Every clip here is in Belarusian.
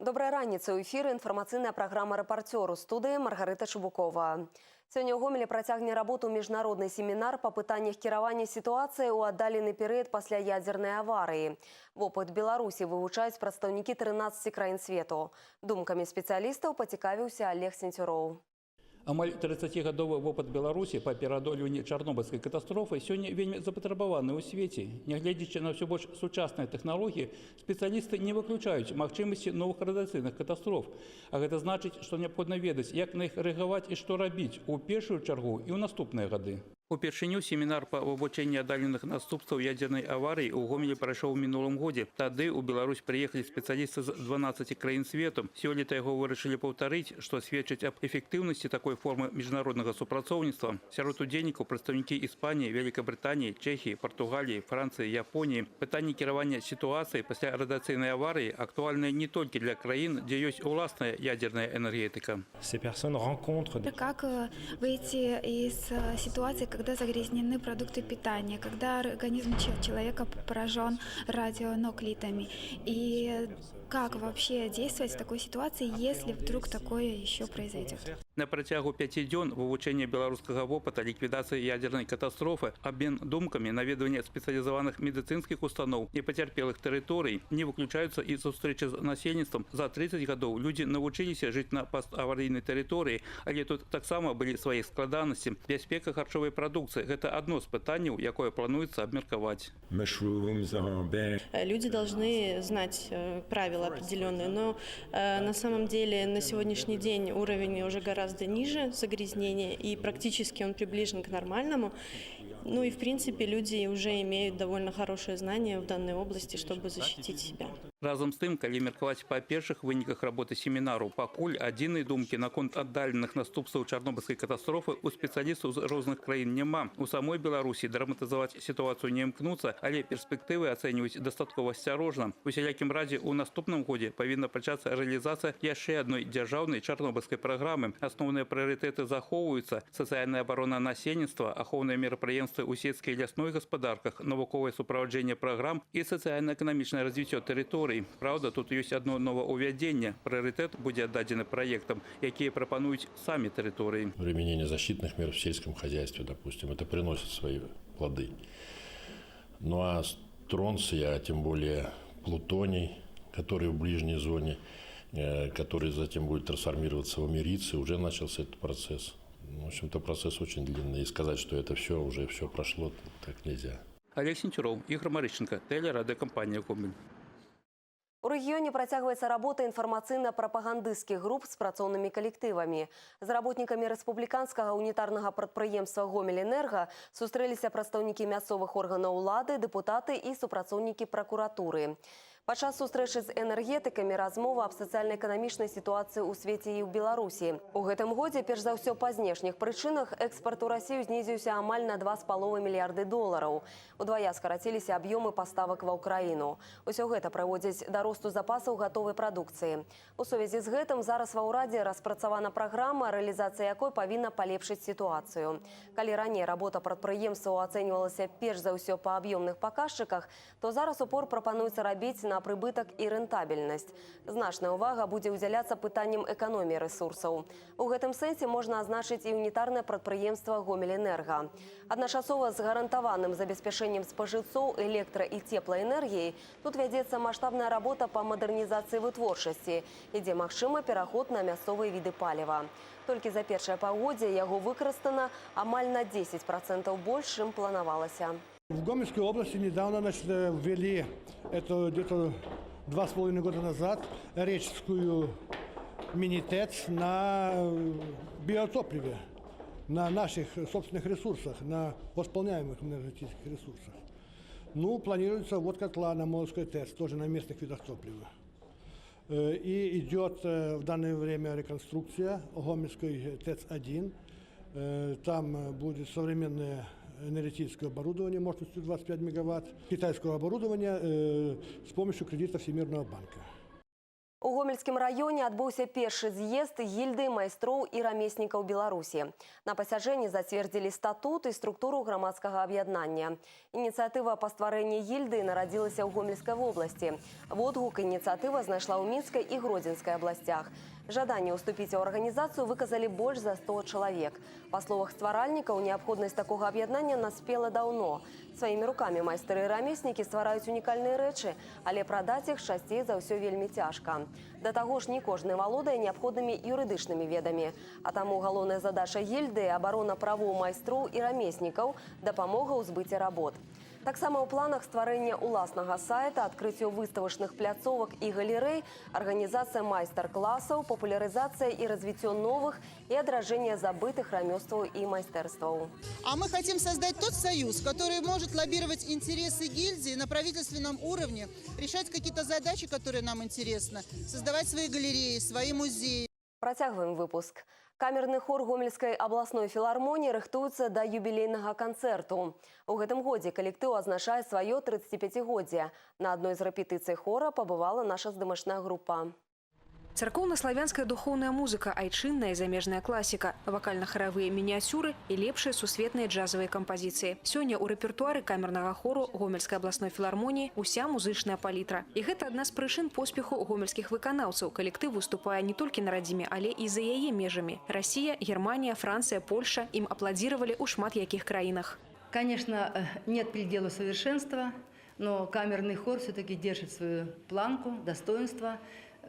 Доброй раніцы. У эфіры інфармацыйная праграма «Рэпарцёр». У студыі Маргарыта Шыбукова. Сёння ў Гомелі працягне работу міжнародны семінар па пытаннях кіравання сітуацыяй у аддалены перыяд пасля ядзернай аварыі. Вопыт Беларусі вывучаюць прадстаўнікі 13 краін свету. Думкамі спецыялістаў пацікавіўся Олег Сенцюроў. Амаль 30-гадовы вопыт Беларусі па пераадольванні чарнобыльскай катастрофы сёння вельмі запатрабаваны ў свеце. Нягледзячы на ўсё больш сучасныя тэхналогіі, спецыялісты не выключаюць магчымасці новых радыацыйных катастроф. А гэта значыць, што неабходна ведаць, як на іх рэагаваць і што рабіць у першую чаргу і ў наступныя гады. Упершыню семінар па вывучэнні аддаленых наступстваў ядзернай аварыі ў Гомелі прайшоў у мінулым годзе. Тады ў Беларусь прыехалі спецыялісты з 12 краін свету. Сёлета яго вырашылі паўтарыць, што сведчыць аб эфектыўнасці такой формы міжнароднага супрацоўніцтва. Сярод удзельнікаў прадстаўнікі Іспаніі, Вялікабрытаніі, Чэхіі, Партугаліі, Францыі, Японіі. Пытанні кіравання сітуацыяй пасля радыацыйнай аварыі актуальныя не толькі для краін, дзе ёсць уласная ядерная энергетика. Как выйти из ситуации, когда загрязнены продукты питания, когда организм человека поражен радионуклидами, и как вообще действовать в такой ситуации, если вдруг такое еще произойдет. На працягу 5 дзён вывучэння беларускага вопыта ліквідацыі ядзернай катастрофы, абмен думкамі, наведванне спецыялізаваных медыцынскіх устаноў і пацярпелых тэрыторый не выключаюцца і сустрэчы з насельніцтвам. За 30 гадоў людзі навучыліся жыць на паставарыйнай тэрыторыі, але тут таксама былі свае складанасці. Бяспека харчовай прадукцыі – гэта адно з пытанняў, якое плануецца абмеркаваць. Люди должны знать правила определенные, но на самом деле на сегодняшний день уровень уже гораздо ниже загрязнения, и практически он приближен к нормальному. Ну и в принципе люди уже имеют довольно хорошее знание в данной области, чтобы защитить себя. Разом з тым, калі меркаваць па першых выніках работы семінару, пакуль адзінай думкі наконт аддаленых наступстваў чарнобыльскай катастрофы у спецыялістаў з розных краін няма. У самой Беларусі драматызаваць сітуацыю не імкнуцца, але перспектывы ацэньваюць дастаткова асцярожна. У усялякім разе ў наступным годзе павінна пачацца рэалізацыя яшчэ адной дзяржаўнай чарнобыльскай праграмы. Асноўныя прыярытэты захоўваюцца: сацыяльная абарона насельніцтва, ахоўныя мерапрыемствы ў сельскай і лясной гаспадарках, навуковае суправаджэнне праграм і сацыяльна-эканамічнае развіццё тэрыторый. Правда, тут есть одно нововвядение. Приоритет будет отдаден проектам, которые пропонуют сами территории. Применение защитных мер в сельском хозяйстве, допустим, это приносит свои плоды. Ну а стронций, а тем более плутоний, который в ближней зоне, который затем будет трансформироваться в америций, уже начался этот процесс. В общем-то, процесс очень длинный. И сказать, что это уже все прошло, так нельзя. Олег Сенцюроў, Ігор Марышченко, телерадиокомпания «Гомель». У рэгіёне працягваецца работа інфармацыйна-прапагандысцкіх груп з працоўнымі калектывамі. З работнікамі рэспубліканскага унітарнага прадпрыемства «Гомель-Энерга» сустрэліся прадстаўнікі мясцовых органаў улады, дэпутаты і супрацоўнікі пракуратуры. Падчас сустрэчы з энергетыкамі размова аб сацыяльна-эканамічнай сітуацыі ў свеце і ў Беларусі. У гэтым годзе, перш за ўсё па знешніх прычынах, экспарт у Расію знізіўся амаль на $2,5 мільярды. Удвая скараціліся аб'ёмы паставак ва ўкраіну. Усё гэта прыводзіць да росту запасаў гатовай прадукцыі. У сувязі з гэтым зараз ва ўрадзе распрацавана праграма, рэалізацыя якой павінна палепшыць сітуацыю. Калі раней работа прадпрыемстваў ацэньвалася перш за ўсё па аб'ёмных паказчыках, то зараз упор прапануецца рабіць на прыбытак і рэнтабельнасць. Значная ўвага будзе ўдзяляцца пытанням эканоміі рэсурсаў. У гэтым сэнсе можна азначыць і унітарнае прадпрыемства «Гомель-Энерга». Адначасова з гарантаваным забеспячэннем спажыўцоў электра- і цеплаэнергіяй тут вядзецца маштабная работа па мадэрнізацыі вытворчасці, ідзе магчыма пераход на мясцовыя віды паліва. Толькі за першае паўгоддзе яго выкарыстана амаль на 10% больш, чым планавалася. В Гомельской области недавно ввели, это где-то 2,5 года назад, речскую мини-ТЭЦ на биотопливе, на наших собственных ресурсах, на восполняемых энергетических ресурсах. Ну, планируется вот котла на Молодской ТЭЦ, тоже на местных видах топлива. И идет в данное время реконструкция Гомельской ТЭЦ-1. Там будет современное энергетическое оборудование мощностью 25 мегаватт, китайского оборудования с помощью кредита Всемирного банка. У Гомельскім раёне адбыўся першы з'езд гільды майстроў і рамеснікаў Беларусі. На пасяджэнні зацвердзілі статут і структуру грамадскага аб'яднання. Ініцыятыва па стварэнні гільды нарадзілася ў Гомельскай вобласці. Водгук ініцыятыва знайшла ў Мінскай і Гродзенскай абласцях. Жаданне ўступіць у арганізацыю выказалі больш за 100 чалавек. Па словах стваральнікаў, неабходнасць такога аб'яднання наспела даўно. Сваімі рукамі майстры і рамеснікі ствараюць унікальныя рэчы, але прадаць іх часцей за ўсё вельмі цяжка. Да таго ж не кожны валодае неабходнымі юрыдычнымі ведамі. А таму галоўная задача гільды – абарона правоў майстроў і рамеснікаў, дапамога ў збыце работ. Таксама ў планах стварэння ўласнага сайта, адкрыццё выставачных пляцовак і галерэй, арганізацыя майстар-класаў, папулярызацыя і развіццё новых і адражэнне забытых рамёстваў і майстэрстваў. А мы хотим создать тот союз, который может лоббировать интересы гильдии на правительственном уровне, решать какие-то задачи, которые нам интересны, создавать свои галереи, свои музеи. Працягваем выпуск. Камерны хор Гомельскай абласной філармоніі рыхтуецца да юбілейнага канцэрту. У гэтым годзе калектыў адзначае сваё 35-годдзе. На адной з рэпетыцый хора пабывала наша здымачная група. Царкоўна-славянская духоўная музыка, айчынная і замежная класіка, вакальна-харавыя мініяцюры і лепшыя сусветныя джазавыя кампазіцыі. Сёння ў рэпертуары камернага хору Гомельскай абласной філармоніі уся музычная палітра. І гэта адна з прычын поспеху гомельскіх выканаўцаў. Калектыў выступае не толькі на радзіме, але і за яе межамі. Расія, Германія, Францыя, Польша ім апладзіравалі ў шмат якіх краінах. Конечно, нет предела совершенства, но камерный хор все-таки держит свою планку, достоинство.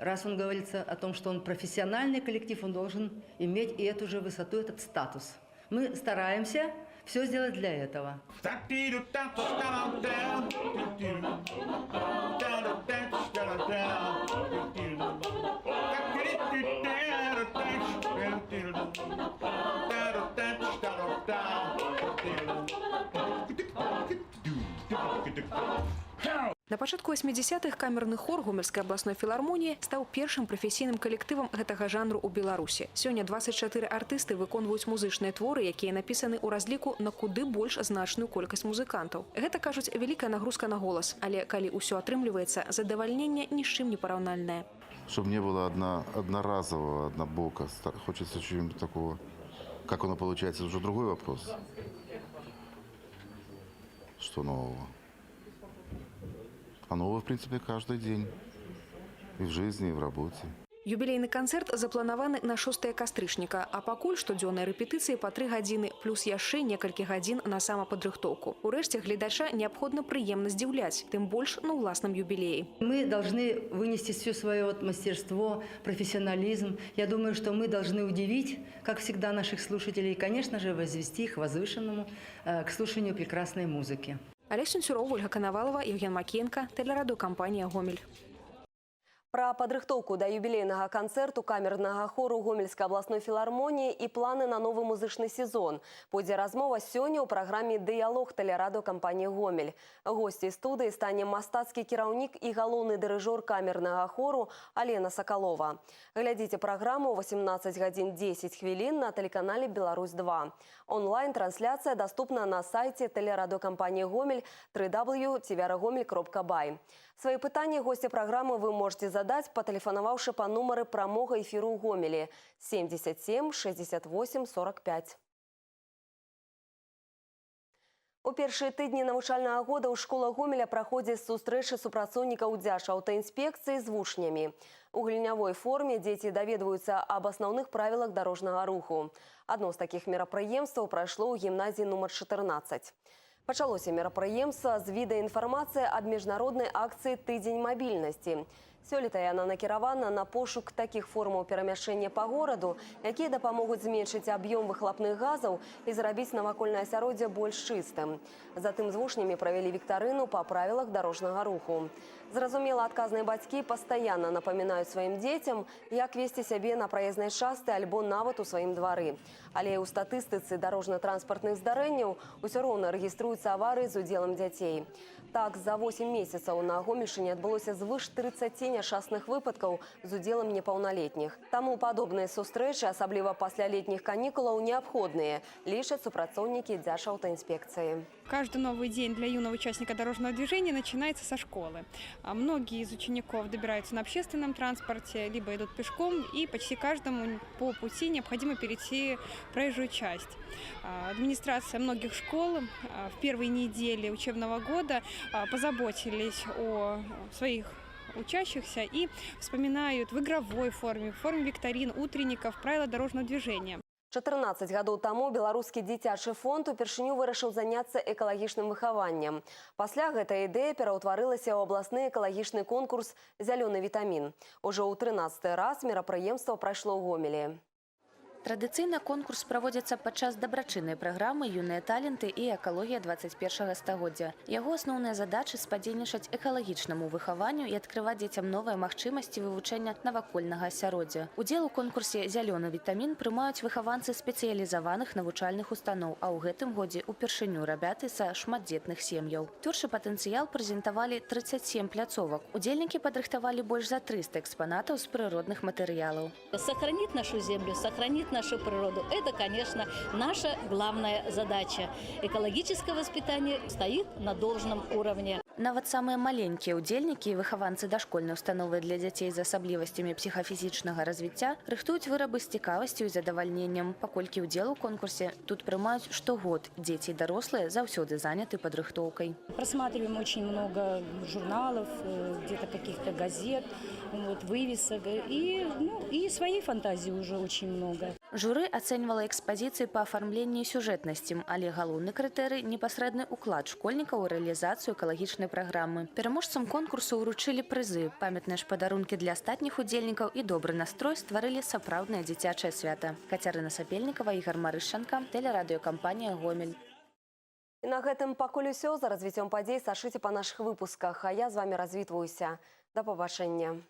Раз он говорится о том, что он профессиональный коллектив, он должен иметь и эту же высоту, этот статус. Мы стараемся все сделать для этого. На пачатку 80-х камерны хор Гомельскай абласной філармоніі стаў першым прафесійным калектывам гэтага жанру ў Беларусі. Сёння 24 артысты выконваюць музычныя творы, якія напісаны ў разліку на куды больш значную колькасць музыкантаў. Гэта, кажуць, вялікая нагрузка на голас, але калі ўсё атрымліваецца, задавальненне ні з чым не параўнальнае. Чтобы не было одноразового, однобоко. Хочется чего-нибудь такого. Как оно получается, уже другой вопрос. Что нового? А новое, в принципе, каждый день. И в жизни, и в работе. Юбілейны канцэрт запланаваны на 6 кастрычніка, а пакуль штодзённыя рэпетыцыі па 3 гадзіны, плюс яшчэ некалькі гадзін на самападрыхтоўку. Урэшце гледача неабходна прыемна здзіўляць, тым больш на ўласным юбілеі. Мы должны вынести все свое мастерство, профессионализм. Я думаю, что мы должны удивить, как всегда, наших слушателей и, конечно же, возвести их возвышенному к слушанию прекрасной музыки. Олег Сенцюров, Ольга Коновалова, Евген Макенко, телерадиокомпания «Гомель». Пра падрыхтоўку да юбілейнага канцэрту камернага хору Гомельскай абласной філармоніі і планы на новы музычны сезон. Пойдзе размова сёння ў праграме «Дыялог» тэлерадыёкампаніі «Гомель». Госцей студыі стане мастацкі кіраўнік і галоўны дырыжор камернага хору Алена Сакалова. Глядзіце праграму 18 гадзін 10 хвілін на тэлеканале «Беларусь-2». Онлайн-трансляцыя даступна на сайце тэлерадыёкампаніі «Гомель» www.tvr-gomel.by. Свои пытанні госці праграмы вы можете задаць, патэлефанаваўшы па нумары прамога эфіру ў Гомелі 77 68 45. У першыя тыдні навучальнага года ў школах Гомеля праходзяць сустрэчы супрацоўнікаў дзяржаўтаінспекцыі з вучнямі. У гульнявой форме дзеці даведваюцца аб асноўных правілах дарожнага руху. Адно з такіх мерапрыемстваў прайшло ў гімназіі нумар 14. Пачалося мерапрыемства з відэаінфармацыі аб міжнароднай акцыі «Тыдзень мабільнасці». Сёлета яна накіравана на пошук такіх формаў перамяшчэння па гораду, якія дапамогуць зменшыць аб'ём выхлапных газаў і зрабіць навакольнае асяроддзе больш чыстым. Затым з вучнямі правялі віктарыну па правілах дарожнага руху. Зразумела, адказныя бацькі пастаянна напамінаюць сваім дзецям, як весці сябе на праезнай частцы альбо нават у сваім двары. Але ў статыстыцы дарожна-транспартных здарэнняў усё роўна рэгіструюцца аварыі з удзелам дзяцей. Так, за 8 месяцаў на Гомельшчыне адбылося звыш 30 няшчасных выпадкаў з удзелам непаўналетніх. Таму падобныя сустрэчы, асабліва пасля летніх канікулаў, неабходныя, лічаць супрацоўнікі Дзяржаўтаінспекцыі. Каждый новый день для юного участника дорожного движения начинается со школы. Многие из учеников добираются на общественном транспорте, либо идут пешком, и почти каждому по пути необходимо перейти проезжую часть. Администрация многих школ в первые недели учебного года позаботились о своих учащихся и вспоминают в игровой форме, в форме викторин, утренников правила дорожного движения. 14 гадоў таму беларускі дзіцячы фонд упершыню вырашыў заняцца экалагічным выхаваннем. Пасля гэта ідэя пераўтварылася ў абласны экалагічны конкурс «Зялёны вітамін». Ужо ў 13-й раз мерапрыемства прайшло ў Гомелі. Традыцыйна конкурс праводзіцца падчас дабрачыннай праграмы «Юныя таленты» і «Экалогія 21 стагоддзя». Яго асноўная задача – спадзейнічаць экалагічнаму выхаванню і адкрываць дзецям новыя магчымасці вывучэння навакольнага асяроддзя. Удзел у конкурсе «Зялёны вітамін» прымаюць выхаванцы спецыялізаваных навучальных устаноў, а ў гэтым годзе упершыню рабяты са шматдзетных сем'яў. Творчы патэнцыял прэзентавалі 37 пляцовак. Удзельнікі падрыхтавалі больш за 300 экспанатаў з прыродных матэрыялаў. Сохранить нашу землю, сохранить нашу природу – это, конечно, наша главная задача. Экологическое воспитание стоит на должном уровне. Нават самыя маленькія ўдзельнікі і выхаванцы дашкольнай установы для дзяцей з асаблівасцямі псіхафізічнага развіцця рыхтуюць вырабы з цікавасцю і задавальненнем, паколькі ўдзел у конкурсе тут прымаюць штогод. Дзеці і дарослыя заўсёды заняты падрыхтоўкай. Просматриваем очень много журналов, где-то каких-то газет, вывесок и своей фантазии уже очень много. Журы ацэньвала экспазіцыі па афармленні сюжэтнасці, але галоўны крытэрый – непасрэдны ўклад школьнікаў у рэалізацыю экалагічнай праграмы. Пераможцам конкурсу ўручылі прызы, памятныя ж падарункі для астатніх удзельнікаў і добры настрой стварылі сапраўднае дзіцячае свята. Кацярына Сапельнікава, Ігар Марышчанка, тэлерадыёкампанія «Гомель». І на гэтым пакуль усё. За развіццём падзей сачыце па нашых выпусках. А я з вамі развітваюся. Да пабачэння.